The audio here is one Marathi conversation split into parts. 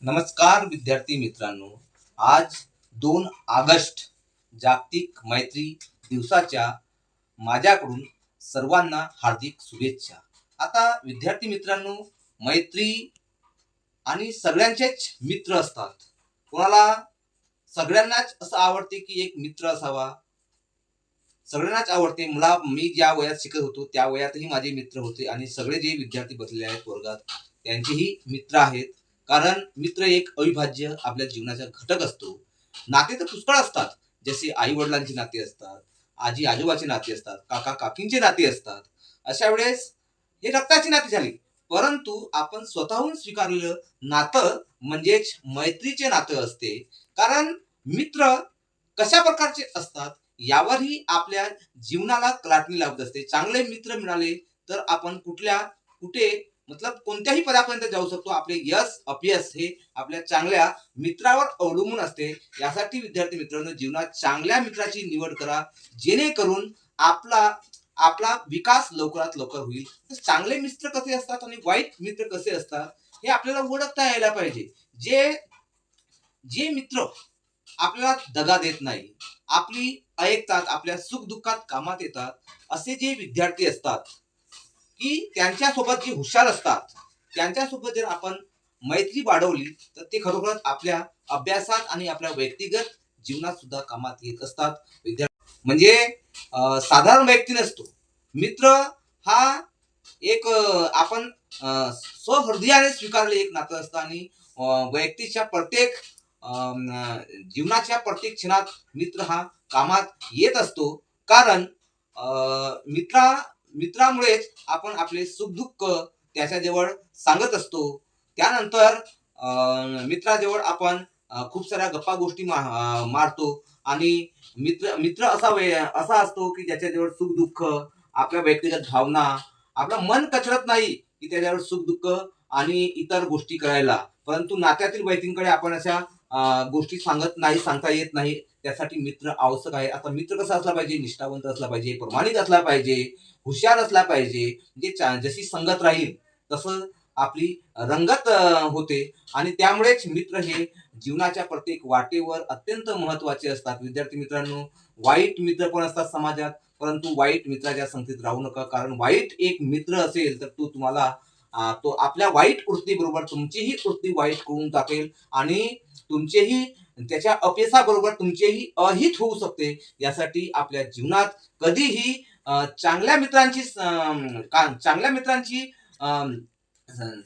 नमस्कार विद्यार्थी मित्रांनो. आज 2 ऑगस्ट जागतिक मैत्री दिवसाच्या माझ्याकडून सर्वांना हार्दिक शुभेच्छा. आता विद्यार्थी मित्रांनो, मैत्री आणि सगळ्यांचेच मित्र असतात. कोणाला सगळ्यांनाच असं आवडते की एक मित्र असावा. सगळ्यांनाच आवडते. मी ज्या वयात शिकत होतो त्या वयातही माझे मित्र होते आणि सगळे जे विद्यार्थी बसलेले आहेत वर्गात त्यांचेही मित्र आहेत. कारण मित्र एक अविभाज्य आपल्या जीवनाचा घटक असतो. नाते तर पुष्कळ असतात. जसे आई वडिलांची नाते असतात, आजी आजोबाचे नाते असतात, काका काकींचे नाते असतात. अशा वेळेस हे रक्ताची नाती झाली. परंतु आपण स्वतःहून स्वीकारलेलं नातं म्हणजेच मैत्रीचे नातं असते. कारण मित्र कशा प्रकारचे असतात यावरही आपल्या जीवनाला कलाटणी लावत असते. चांगले मित्र मिळाले तर आपण कुठे मतलब कोणत्याही पदापर्यंत जाऊ शकतो. आपले यश अपयश हे आपल्या चांगल्या मित्रावर अवलंबून असते. यासाठी विद्यार्थी मित्रांनो, जीवनात चांगल्या मित्राची निवड करा, जेणेकरून आपला आपला विकास लवकरात लवकर होईल. तर चांगले मित्र कसे असतात आणि वाईट मित्र कसे असतात हे आपल्याला ओळखता यायला पाहिजे. जे जे मित्र आपल्याला दगा देत नाही, आपली ऐकतात, आपल्या सुखदुःखात कामात येतात, असे जे विद्यार्थी असतात की त्यांच्यासोबत जे हुशार असतात, त्यांच्यासोबत जर आपण मैत्री वाढवली तर ते खरोखरच आपल्या अभ्यासात आणि आपल्या व्यक्तिगत जीवनात सुद्धा कामात येत असतात. विद्यार्थी म्हणजे साधारण व्यक्ती नसतो. मित्र हा एक आपण सहृदयाने स्वीकारले एक नातं असतं आणि व्यक्तीच्या प्रत्येक जीवनाच्या प्रत्येक क्षणात मित्र हा कामात येत असतो. कारण मित्रामुळेच आपण आपले सुखदुःख त्याच्याजवळ सांगत असतो. त्यानंतर मित्राजवळ आपण खूप साऱ्या गप्पा गोष्टी मारतो आणि मित्र मित्र असा असतो की ज्याच्याजवळ सुखदुःख, आपल्या व्यक्तिगत भावना, आपलं मन कचरत नाही की त्याच्यावर सुखदुःख आणि इतर गोष्टी करायला. परंतु नात्यातील व्यक्तींकडे आपण अशा गोष्टी सांगता येत नाही. त्यासाठी मित्र आवश्यक आहे. आता मित्र कसा असला पाहिजे? निष्ठावंत असला पाहिजे, प्रामाणिक असला पाहिजे, हुशार असला पाहिजे. जशी संगत राहील तसं आपली रंगत होते आणि त्यामुळेच मित्र हे जीवनाच्या प्रत्येक वाटेवर अत्यंत महत्वाचे असतात. विद्यार्थी मित्रांनो, वाईट मित्र पण असतात समाजात, परंतु वाईट मित्राच्या संगतीत राहू नका. कारण वाईट एक मित्र असेल तर तो आपल्या वाईट वृत्तीबरोबर तुमचीही वृत्ती वाईट करून टाकेल आणि तुमचेही त्याच्या अपयशाबरोबर तुमचेही अहित होऊ शकते. यासाठी आपल्या जीवनात कधीही चांगल्या मित्रांची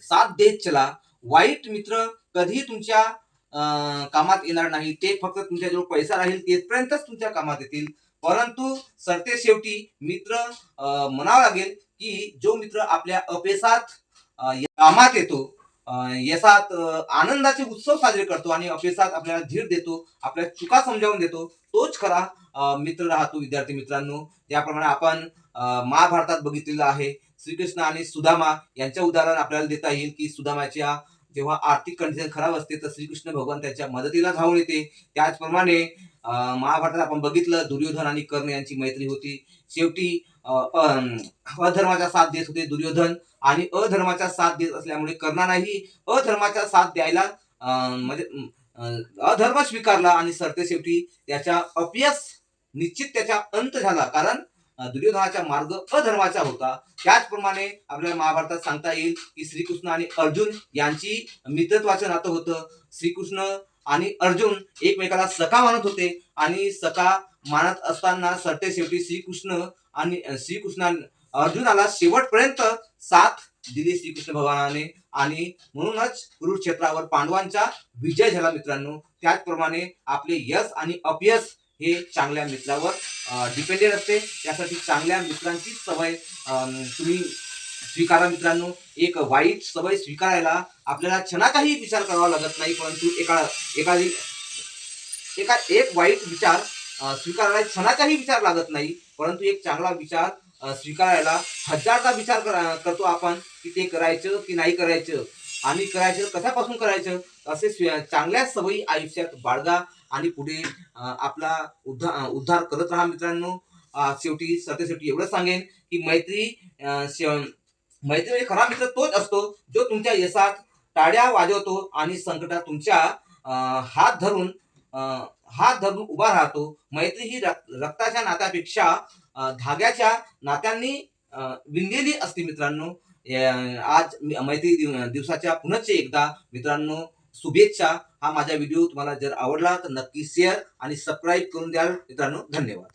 साथ देत चला. वाईट मित्र कधीही तुमच्या कामात येणार नाही. ते फक्त तुमच्याजवळ पैसा राहील तेथपर्यंतच तुमच्या कामात येतील. परंतु सरते शेवटी मित्र म्हणावं लागेल की जो मित्र आपल्या अपयशात कामात येतो, यशात आनंदाचे उत्सव साजरे करतो आणि अपयशात आपल्याला धीर देतो, आपल्या चुका समजावून देतो, तोच खरा मित्र राहतो. विद्यार्थी मित्रांनो, त्याप्रमाणे आपण महाभारतात बघितलेलं आहे. श्रीकृष्ण आणि सुदामा यांचं उदाहरण आपल्याला देता येईल की सुदामाच्या जेव्हा आर्थिक कंडिशन खराब असते तर श्रीकृष्ण भगवान त्याच्या मदतीला धावून येते. त्याचप्रमाणे महाभारतात आपण बघितलं दुर्योधन आणि कर्ण यांची मैत्री होती. शेवटी अधर्माचा साथ देत होते दुर्योधन आणि अधर्माचा साथ देत असल्यामुळे कर्णालाही अधर्माचा साथ द्यायला म्हणजे अधर्म स्वीकारला आणि सरते शेवटी त्याच्या अपयश निश्चित त्याचा अंत झाला. कारण दुर्योधनाचा मार्ग अधर्माचा होता. त्याचप्रमाणे आपल्याला महाभारतात सांगता येईल की श्रीकृष्ण आणि अर्जुन यांची मित्रत्वाचं नातं होतं. श्रीकृष्ण आणि अर्जुन एकमेकाला सखा मानत होते आणि सखा मानत असताना सरते शेवटी श्रीकृष्ण अर्जुनाला शेवटपर्यंत साथ दिली श्रीकृष्ण भगवानाने आणि म्हणूनच कुरुक्षेत्रावर पांडवांचा विजय झाला. मित्रांनो, त्याचप्रमाणे आपले यश आणि अपयश हे चांगल्या मित्रावर डिपेंडेड असते. त्यासाठी चांगल्या मित्रांची सवय तुम्ही स्वीकारा. मित्रांनो, एक वाईट सवय स्वीकारायला आपल्याला क्षणाचाही विचार करावा लागत नाही. परंतु एक वाईट विचार स्वीकारायला क्षणाचाही विचार लागत नाही. परंतु एक चांगला विचार स्वीकारायला हजारदा विचार करतो आपण की ते करायचं की नाही करायचं आणि करायचं कशापासून करायचं. असे चांगल्या सवयी आयुष्यात बाळगा आणि पुढे आपला उद्धार करत राहा. मित्रांनो, शेवटी एवढं सांगेन की मैत्री म्हणजे खरा मित्र तोच असतो जो तुमच्या यशात टाळ्या वाजवतो आणि संकटात तुमच्या हात धरून उभा राहतो. मैत्री ही रक्ताच्या नात्यापेक्षा धाग्याच्या नात्यांनी विणलेली असते मित्रांनो. आज मैत्री दिवसाच्या पुनश्च एकदा मित्रांनो शुभेच्छा. हा माझा व्हिडिओ तुम्हाला जर आवडला तर नक्की शेअर आणि सबस्क्राईब करून द्याल मित्रांनो. धन्यवाद.